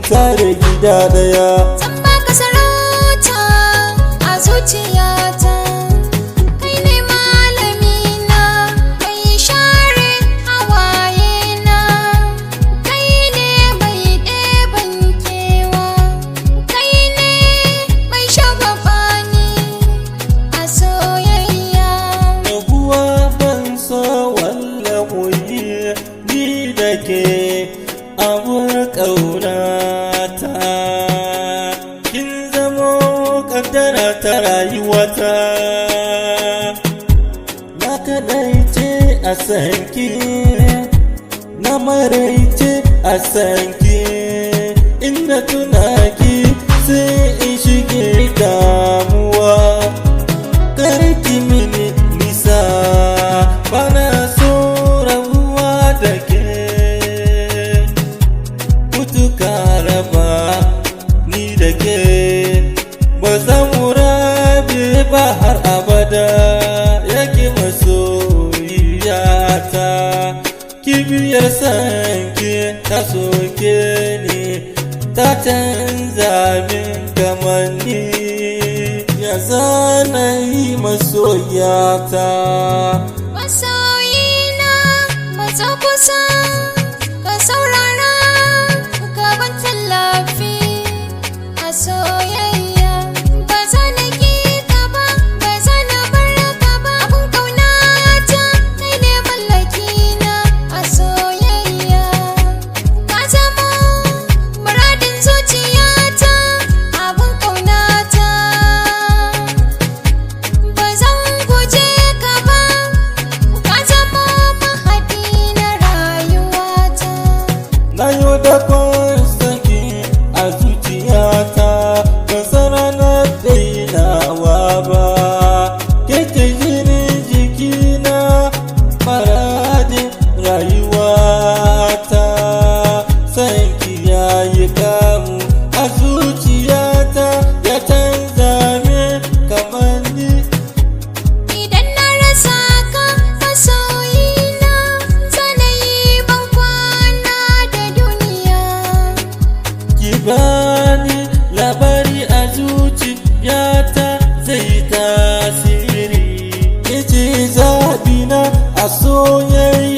tare gida daya. Zan baka sarauta a zuciyata, kai ne malamina mai share hawayena, kai ne mai ɗeban kewa, kai ne mai shagwaba ni a soyayya. Rabuwa ban so wallahu yi ni da ke abur ƙaunata, kin zamo ƙaddara ta rayuwata. Na kaɗaice a sanki, na maraice a sanki, inda tunaki sai in shige damuwa. Karki mini nisa, bana so rabuwa da ke, mutuka raba ni da ke, ba za mu rabe ba har abada. Yake masoyiyata, kibiyar sanki ta soke ni, ta canza min kamanni. Ya zana yi masoyata. Masoyina matso kusa, ka saurara gaban tallafi a soyayya. Ba za na ƙi ka ba, ba za na bar ka ba, abun ƙaunata kai ne mallakina a soyayya. Ka zama muradin zuciyata, abun ƙaunata. Ba zan guje ka ba, ka zama mahaɗi na rayuwata. Na yau da saki a zuciyata, ban san ranar dainawa ba. Ke ce jinin jikina, maradin rayuwata. Sanki ya yi kamu a zuciyata, ya canza min kamanni. Idan na rasa ka masoyina, zana yi ban kwana da duniya. Ki bani labari a zuciyata zai tasiri. Ke ce zaɓina a soyayya.